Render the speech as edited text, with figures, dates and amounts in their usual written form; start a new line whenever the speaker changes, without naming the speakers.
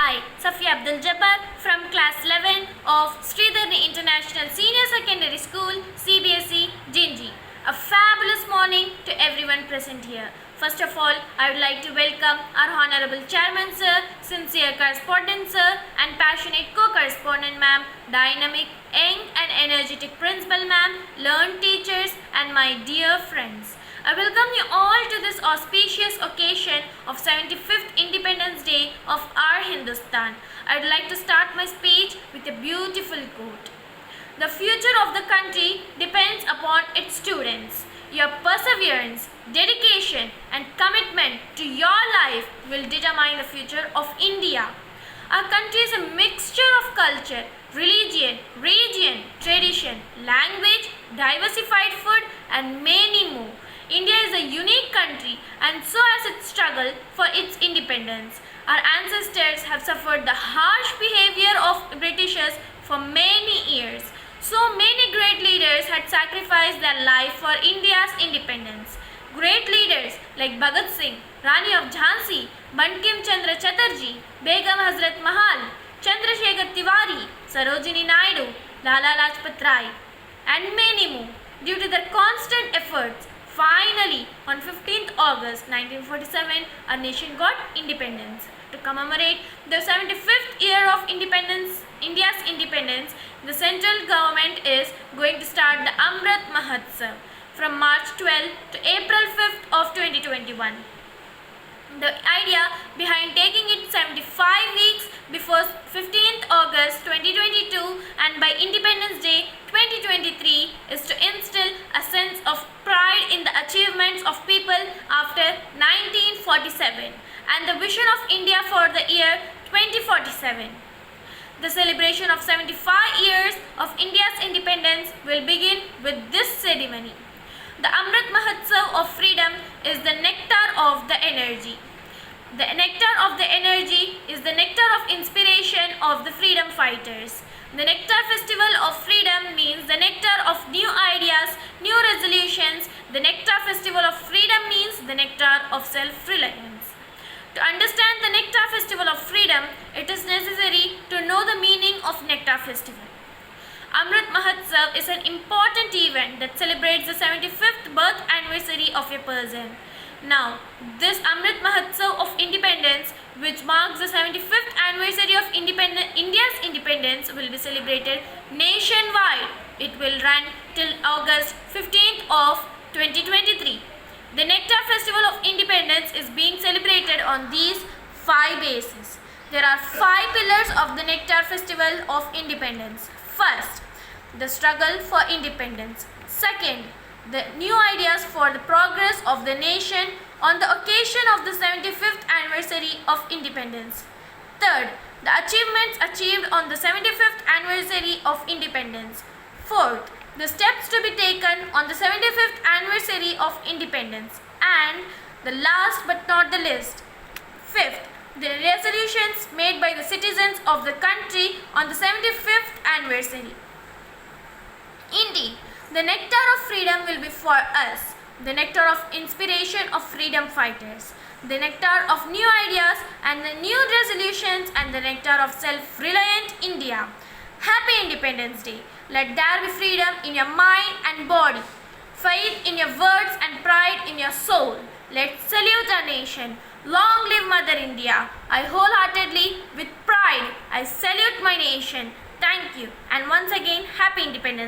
I, Safia Abdul Jabbar from class 11 of Sridharni International Senior Secondary School, CBSE, Jinji. A fabulous morning to everyone present here. First of all, I would like to welcome our Honorable Chairman Sir, sincere correspondent Sir and passionate co-correspondent Ma'am, dynamic, young and energetic Principal Ma'am, learned teachers and my dear friends. I welcome you all to this auspicious occasion of 75th Independence Day of our Hindustan. I would like to start my speech with a beautiful quote. The future of the country depends upon its students. Your perseverance, dedication and commitment to your life will determine the future of India. Our country is a mixture of culture, religion, region, tradition, language, diversified food and many more. India is a unique country and so has its struggle for its independence. Our ancestors have suffered the harsh behavior of Britishers for many years. So many great leaders had sacrificed their life for India's independence. Great leaders like Bhagat Singh, Rani of Jhansi, Bankim Chandra Chatterjee, Begum Hazrat Mahal, Chandrasekhar Tiwari, Sarojini Naidu, Lala Lajpat Rai and many more. Due to their constant efforts, finally, on 15th August 1947, our nation got independence. To commemorate the 75th year of independence, India's independence, the central government is going to start the Amrit Mahotsav from March 12 to April 5th of 2021. The idea behind taking it 75 weeks before 15th August 2022 and by Independence Day 2023 is to instill a sense of pride in the achievements of people after 1947 and the vision of India for the year 2047. The celebration of 75 years of India's independence will begin with this ceremony. The Amrit Mahotsav of freedom is the nectar of the energy. The nectar of the energy is the nectar of inspiration of the freedom fighters. The Nectar Festival of Freedom means the nectar of new ideas, new resolutions. The Nectar Festival of Freedom means the nectar of self-reliance. To understand the Nectar Festival of Freedom, it is necessary to know the meaning of Nectar Festival. Amrit Mahotsav is an important event that celebrates the 75th birth anniversary of a person. Now, this Amrit Mahotsav of Independence, which marks the 75th anniversary of India's independence, will be celebrated nationwide. It will run till August 15th of 2023. The Nectar Festival of Independence is being celebrated on these 5 bases. There are 5 pillars of the Nectar Festival of Independence. First, the struggle for independence. Second, the new ideas for the progress of the nation on the occasion of the 75th anniversary of independence. Third, the achievements achieved on the 75th anniversary of independence. Fourth, the steps to be taken on the 75th anniversary of independence. And the last but not the least, fifth, the resolutions made by the citizens of the country on the 75th anniversary. Indeed, the nectar of freedom will be for us, the nectar of inspiration of freedom fighters, the nectar of new ideas and the new resolutions and the nectar of self-reliant India. Happy Independence Day. Let there be freedom in your mind and body, faith in your words and pride in your soul. Let's salute our nation. Long live Mother India. I wholeheartedly, with pride, I salute my nation. Thank you. And once again, Happy Independence Day.